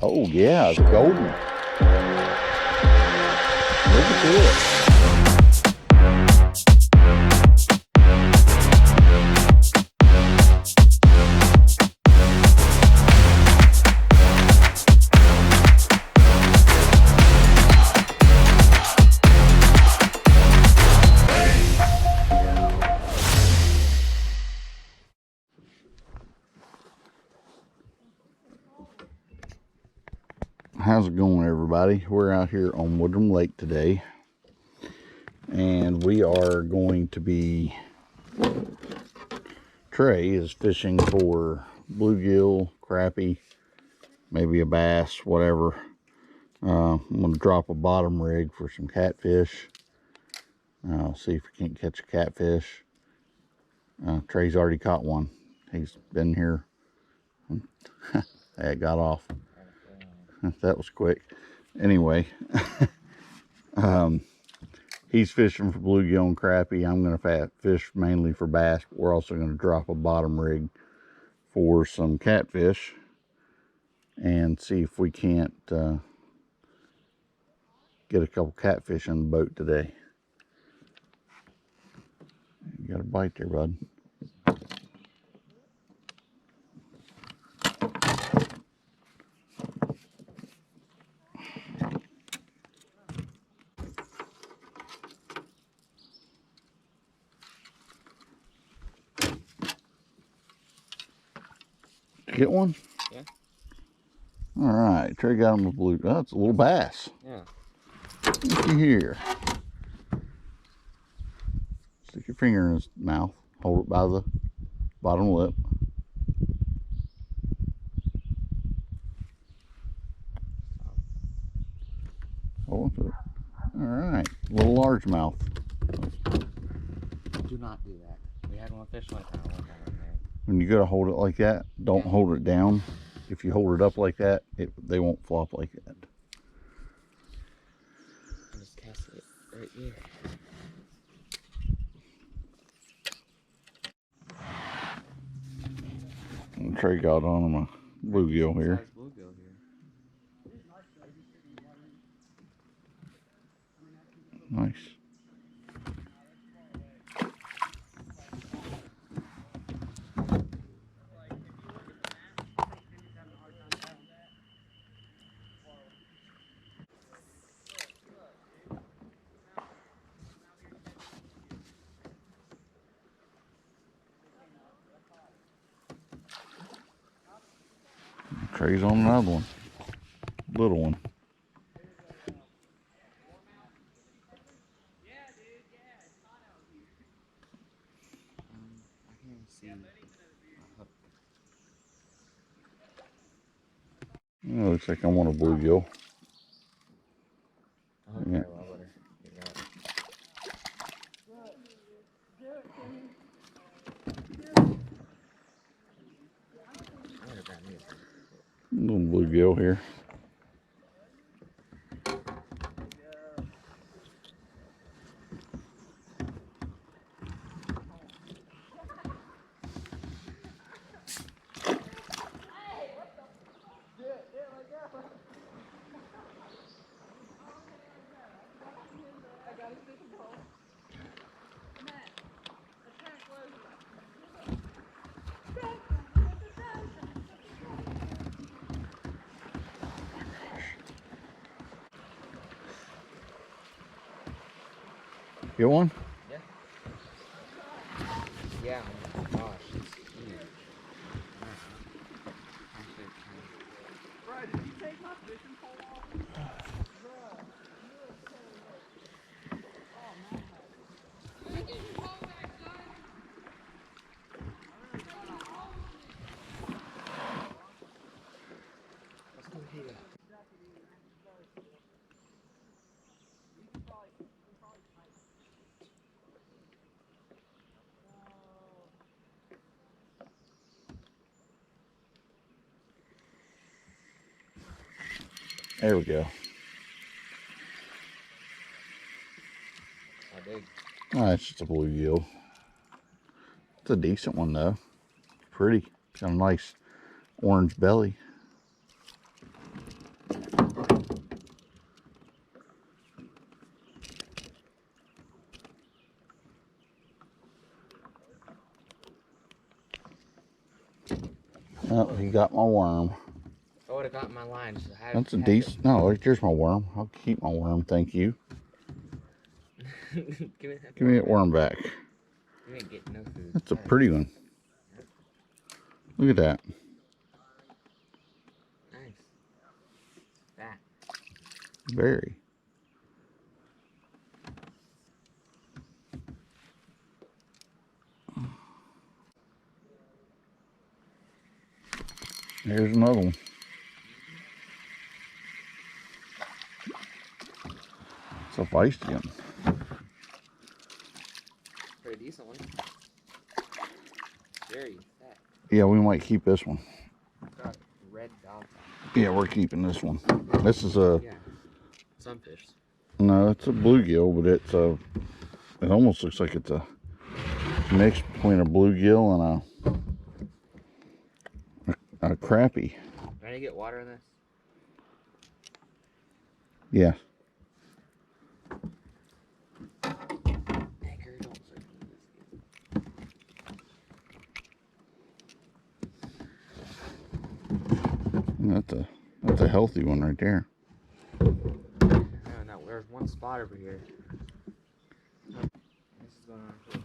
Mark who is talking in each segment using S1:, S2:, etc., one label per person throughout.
S1: Oh yeah, it's golden. Look at this. How's it going, everybody? We're out here on Woodrum Lake today, and we are going to be, Trey is fishing for bluegill, crappie, maybe a bass, whatever. I'm going to drop a bottom rig for some catfish. See if we can't catch a catfish. Trey's already caught one. He's been here. It got off. That was quick. Anyway, he's fishing for bluegill and crappie. I'm going to fish mainly for bass. But we're also going to drop a bottom rig for some catfish and see if we can't get a couple catfish in the boat today. You got a bite there, bud. Get one?
S2: Yeah.
S1: All right, Trey got him a blue. Oh, it's a little bass.
S2: Yeah.
S1: Looky here. Stick your finger in his mouth. Hold it by the bottom lip. Hold it. All right, little largemouth.
S2: Do not do that. We had one fish like that one time.
S1: When you go to hold it like that, don't hold it down. If you hold it up like that, they won't flop like that.
S2: Just cast it right here.
S1: And Trey got on him a bluegill here.
S2: Bluegill here.
S1: Nice. Trey's on another one. Little one.
S2: I can't see.
S1: Oh, looks like I want a bluegill.
S2: Okay,
S1: Yeah.
S2: well, better figure out.
S1: Little bluegill here. Get one?
S2: Yeah. Yeah, oh my gosh, it's huge.
S3: Bro, did you take my fishing pole off?
S2: Let's go here.
S1: There we go.
S2: How big?
S1: Oh, it's just a bluegill. It's a decent one though. Pretty. Got a nice orange belly. Oh, he got my worm.
S2: I would have gotten my line. So I
S1: That's a decent. No, there's my worm. I'll keep my worm. Thank you.
S2: Give
S1: me that worm back.
S2: You ain't getting no food.
S1: That's a pretty one. Look at that.
S2: Nice. That.
S1: Very. Here's another one. It's a feisty one.
S2: Pretty decent one. Very fat.
S1: Yeah, we might keep this one.
S2: Got red dots.
S1: Yeah, we're keeping this one. This is a...
S2: Yeah. Sunfish.
S1: No, it's a bluegill, but it's a... It almost looks like it's a mix between a bluegill and a crappie.
S2: Ready to get water in this?
S1: Yeah.
S2: Anchor, don't circle this.
S1: That's a healthy one right there.
S2: No, there's one spot over here. This is going on too.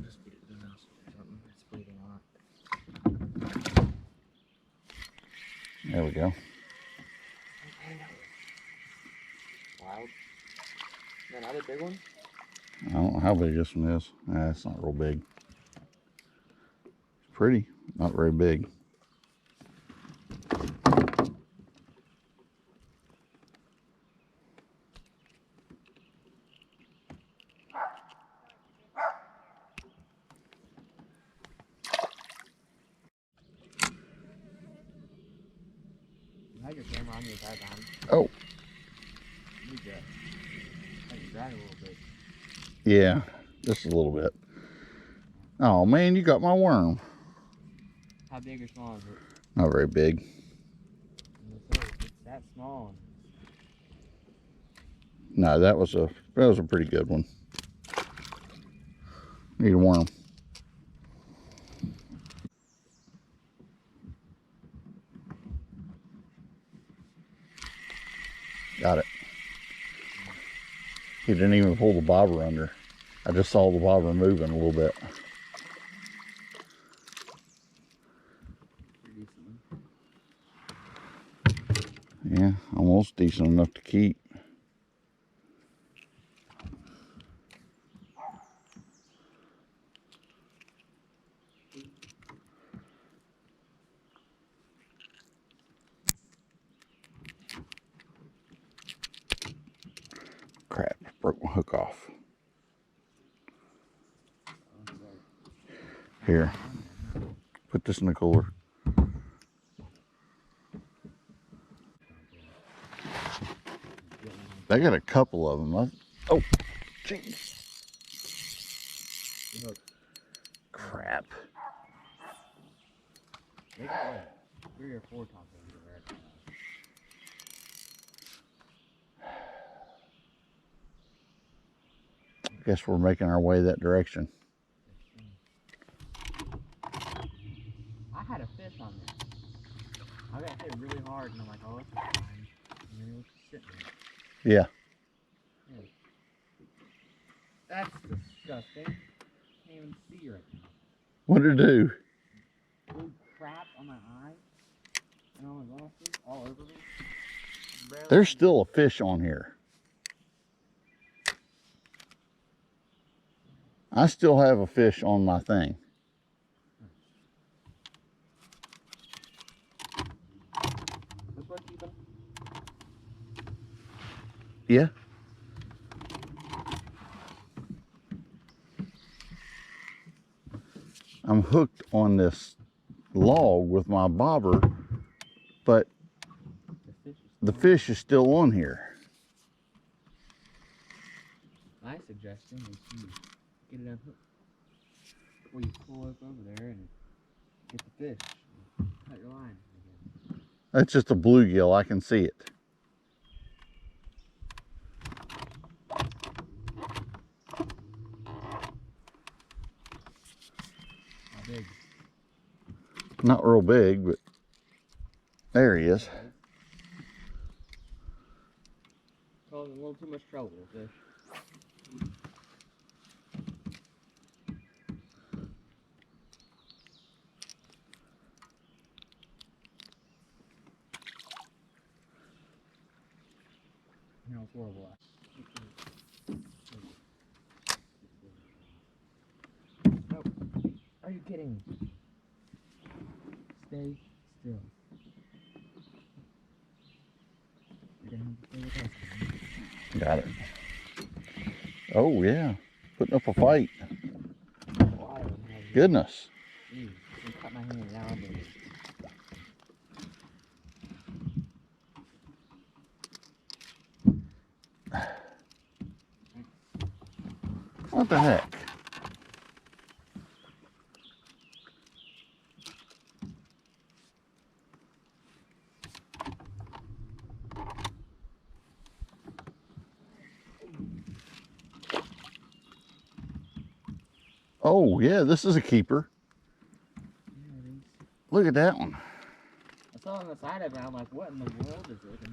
S2: Just put it in the house or something. It's bleeding a lot.
S1: There we go.
S2: Wild. Another big one?
S1: I don't know how big this one is. Nah, it's not real big. It's pretty, not very big.
S2: You had your camera on the entire time.
S1: Oh.
S2: You good. I think you grabbed it a little bit.
S1: Yeah, just a little bit. Oh man, you got my worm.
S2: How big or small is it?
S1: Not very big.
S2: It's that small.
S1: No, that was a pretty good one. Need a worm. Got it. He didn't even pull the bobber under. I just saw the bobber moving a little bit. Yeah, almost decent enough to keep. Crap, broke my hook off. Here, put this in the cooler. I got a couple of them. Oh, jeez. Crap.
S2: They got like 3 or 4 top ends of red.
S1: I guess we're making our way that direction.
S2: I had a fish on there. I got hit really hard and I'm like, oh, that's fine. And then it was just sitting there.
S1: Yeah.
S2: That's disgusting. Can't even see right now.
S1: What did it do?
S2: Blue crap on my eye. And on my glasses, all over me. Barely.
S1: There's still a fish on here. I still have a fish on my thing.
S2: This one keeping?
S1: Yeah. I'm hooked on this log with my bobber, but the fish is still on here.
S2: My suggestion is you get it unhooked. Or you pull up over there and get the fish. And cut your line again.
S1: That's just a bluegill. I can see it.
S2: big.
S1: Not real big, but there he is.
S2: Causing a little too much trouble, fish. No, it's horrible. Oh, are you kidding? Stay still. You're gonna have to stay with us.
S1: Got it. Oh, yeah. Putting up a fight. Goodness.
S2: Jeez, you cut my hand down, baby.
S1: What the heck? Oh, yeah, this is a keeper.
S2: Yeah, it is.
S1: Look at that one.
S2: I saw on the side of it, I'm like, what in the world is it?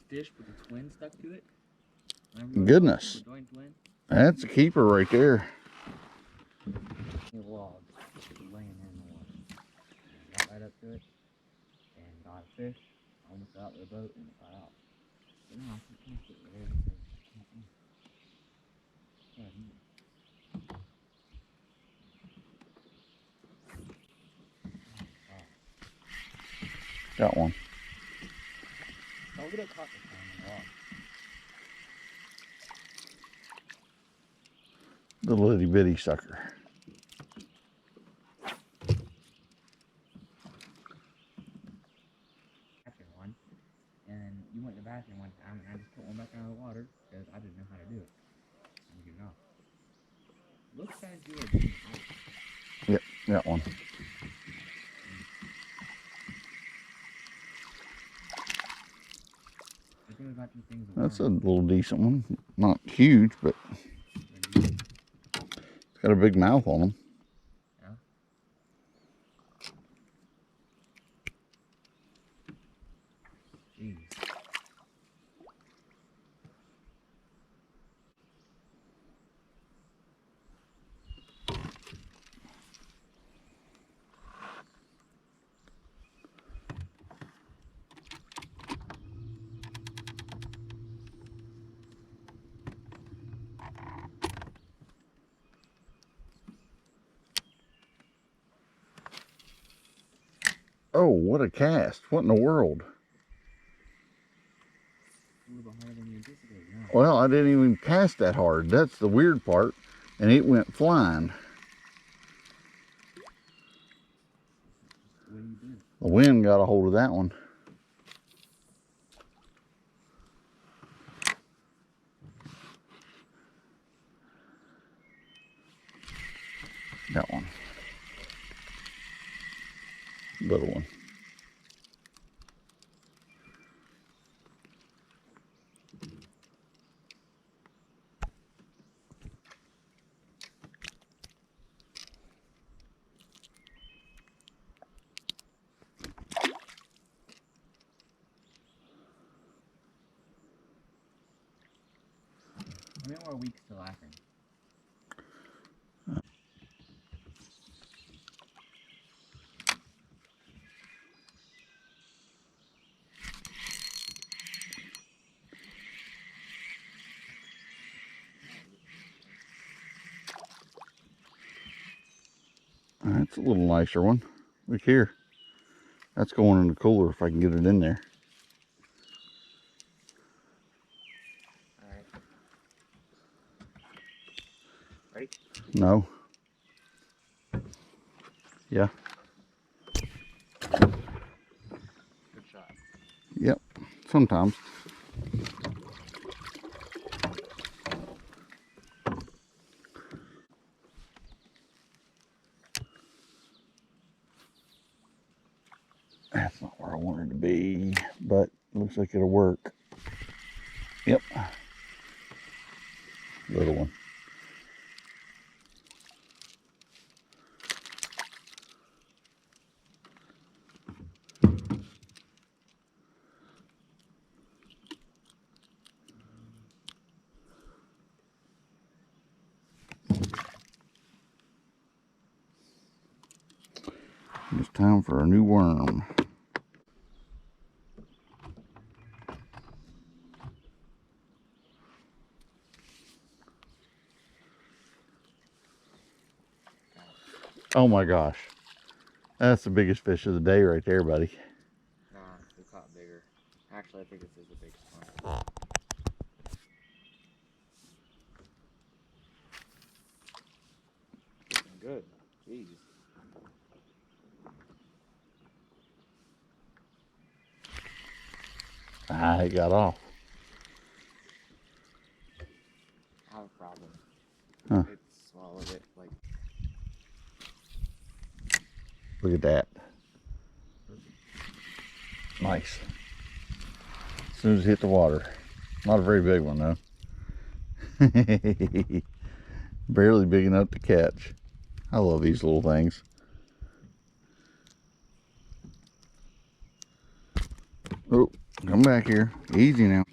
S2: Fish with a twin stuck to it?
S1: Goodness.
S2: Twin.
S1: That's a keeper right there.
S2: A log laying in the water. Got right up to it and got a fish. Almost got out of the boat and it got out. But no, I can't get rid of it.
S1: Got one.
S2: Don't get it caught this time.
S1: Little itty bitty sucker.
S2: One, and you went to the bathroom one time, and I just put one back out of the water because I didn't know how to do it. I'm getting off. Looks as good.
S1: Yep, got one. That's a little decent one. Not huge, but it's got a big mouth on him.
S2: Yeah. Jeez.
S1: Oh, what a cast. What in the world?
S2: A little bit harder than you anticipated, huh?
S1: Well, I didn't even cast that hard. That's the weird part. And it went flying.
S2: What do you do?
S1: The wind got a hold of that one. Got one. Little one.
S2: How many more weeks till laughing?
S1: That's a little nicer one. Look here. That's going in the cooler if I can get it in there.
S2: Alright. Ready?
S1: No. Yeah.
S2: Good shot.
S1: Yep. Sometimes. That's not where I wanted to be, but looks like it'll work. Yep. Little one. It's time for a new worm. Oh my gosh. That's the biggest fish of the day right there, buddy.
S2: Nah, we caught bigger. Actually, I think this is the biggest one. Looking good. Jeez.
S1: Ah, it got off.
S2: I have a problem.
S1: Huh.
S2: It swallowed it like.
S1: Look at that. Nice. As soon as it hit the water. Not a very big one though. Barely big enough to catch. I love these little things. Oh, come back here. Easy now.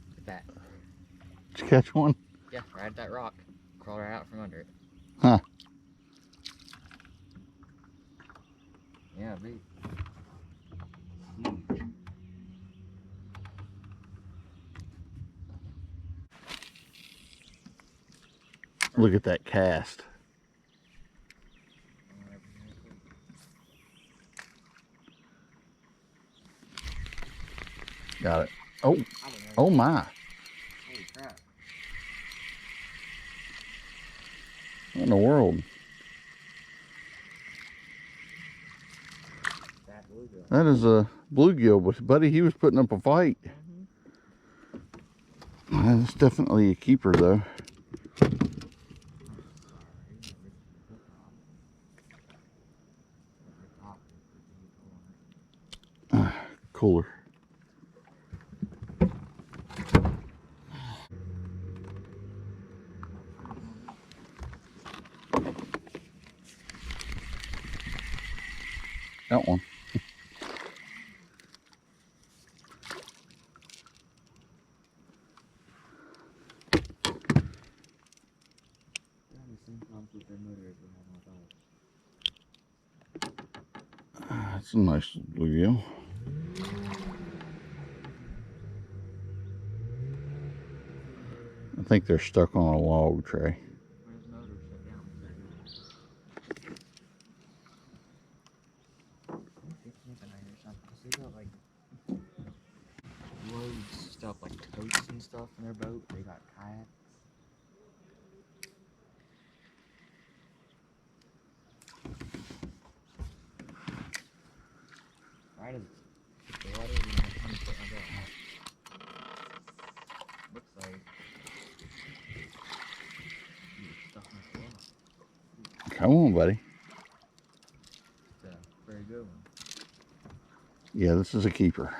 S2: Look at that.
S1: Did you catch one?
S2: Yeah, right at that rock. Crawl right out from under it.
S1: Huh.
S2: Yeah, big.
S1: Look at that cast. Got it. Oh, oh my.
S2: Holy crap.
S1: What in the world?
S2: That bluegill.
S1: That is a bluegill, but buddy, he was putting up a fight. That's definitely a keeper though. Cooler. That one. That's a nice bluegill. I think they're stuck on a log, Trey.
S2: His motor shut down. They got like loads of stuff like totes and stuff in their boat. They got kayaks. Right as the water, you know, comes to my boat. Looks like stuff in the water.
S1: Come on, buddy.
S2: It's a very good one.
S1: Yeah, this is a keeper.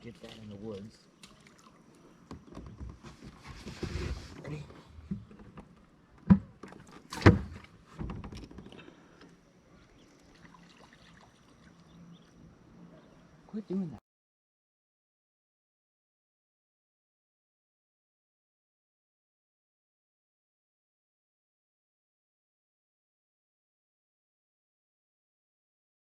S2: Get that in the woods. Ready? Quit doing that.